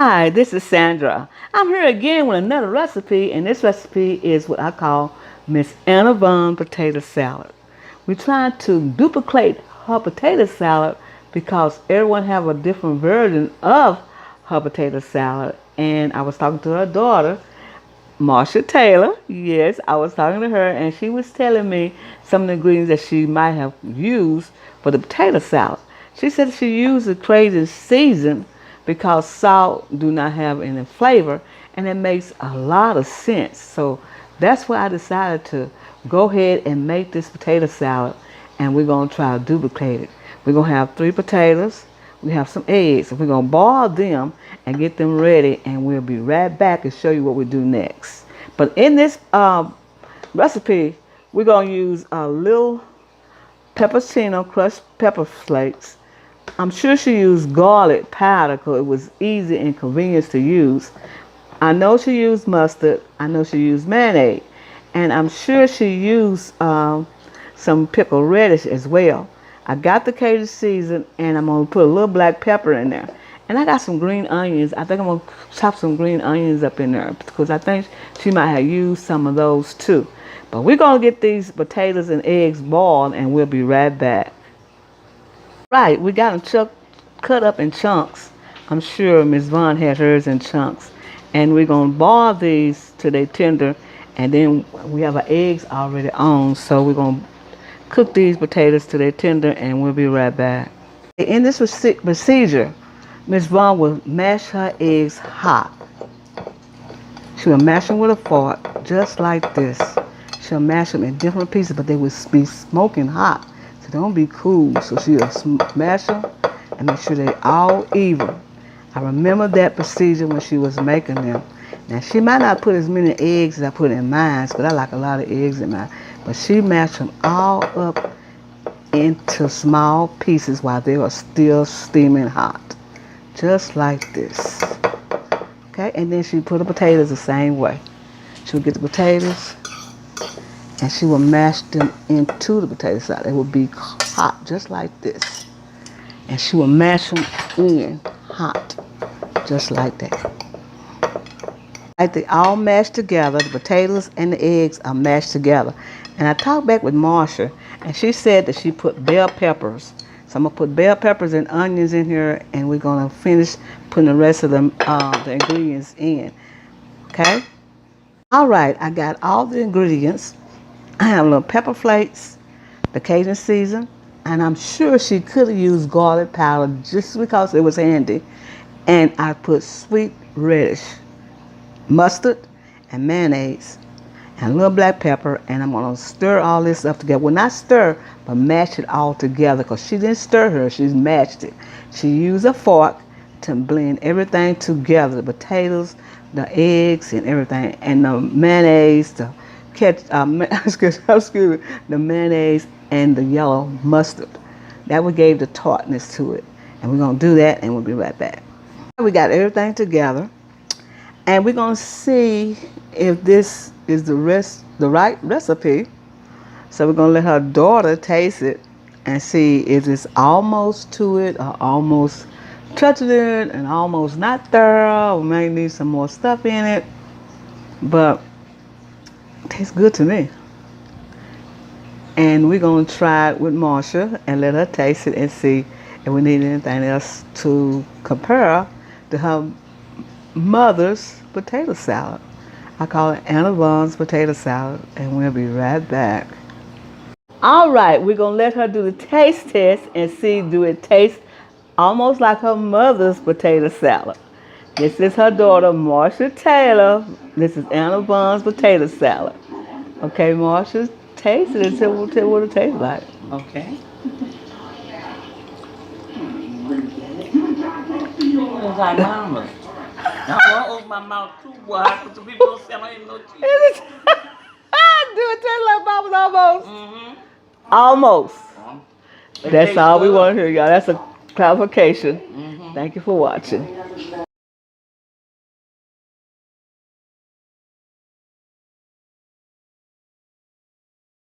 Hi, this is Sandra. I'm here again with another recipe, and this recipe is what I call Miss Anna Vaughn potato salad. We're trying to duplicate her potato salad because everyone have a different version of her potato salad. And I was talking to her daughter, Marsha Taylor. Yes, I was talking to her, and she was telling me some of the ingredients that she might have used for the potato salad. She said she used a crazy season because salt do not have any flavor, and it makes a lot of sense. So that's why I decided to go ahead and make this potato salad, and we're gonna try to duplicate it. We're gonna have 3 potatoes. We have some eggs. We're gonna boil them and get them ready, and we'll be right back and show you what we do next. But in this recipe, we're gonna use a little peppercino crushed pepper flakes. I'm sure she used garlic powder because it was easy and convenient to use. I know she used mustard. I know she used mayonnaise. And I'm sure she used some pickled radish as well. I got the Cajun season, and I'm going to put a little black pepper in there. And I got some green onions. I think I'm going to chop some green onions up in there because I think she might have used some of those too. But we're going to get these potatoes and eggs boiled, and we'll be right back. Right, we got them cut up in chunks. I'm sure Miss Vaughn had hers in chunks. And we're going to boil these till they tender. And then we have our eggs already on. So we're going to cook these potatoes till they're tender, and we'll be right back. In this procedure, Miss Vaughn will mash her eggs hot. She will mash them with a fork, just like this. She'll mash them in different pieces, but they will be smoking hot. So they won't be cool. So she'll smash them and make sure they're all even. I remember that procedure when she was making them. Now, she might not put as many eggs as I put in mine, because I like a lot of eggs in mine. But she mashed them all up into small pieces while they are still steaming hot. Just like this. Okay, and then she put the potatoes the same way. She would get the potatoes and she will mash them into the potato salad. It will be hot, just like this. And she will mash them in hot, just like that. Like they all mashed together, the potatoes and the eggs are mashed together. And I talked back with Marsha, and she said that she put bell peppers. So I'm gonna put bell peppers and onions in here, and we're gonna finish putting the rest of the ingredients in. Okay. All right, I got all the ingredients. I have little pepper flakes, the Cajun season, and I'm sure she could have used garlic powder just because it was handy. And I put sweet radish, mustard, and mayonnaise, and a little black pepper, and I'm gonna stir all this up together. Well, not stir, but mash it all together, because she didn't stir her, she mashed it. She used a fork to blend everything together, the potatoes, the eggs, and everything, and the mayonnaise, excuse me, the mayonnaise and the yellow mustard. That what gave the tartness to it. And we're gonna do that, and we'll be right back. We got everything together. And we're going to see if this is the right recipe. So we're going to let her daughter taste it and see if it's almost to it or almost touching it and almost not thorough. We may need some more stuff in it. But it tastes good to me. And we're going to try it with Marsha and let her taste it and see if we need anything else to compare to her mother's potato salad. I call it Anna Vaughn's potato salad, and we'll be right back. All right, we're gonna let her do the taste test and see do it taste almost like her mother's potato salad. This is her daughter, Marsha Taylor. This is Anna Vaughn's potato salad. Okay, Marsha, taste it and tell what it tastes like. Okay. It's like mama's. I want to open my mouth too, boy. Because some people don't say I ain't no teeth. Do it taste like mama's almost? Mm-hmm. Almost. It That's tastes all we good. want to hear, y'all. That's a clarification. Mm-hmm. Thank you for watching.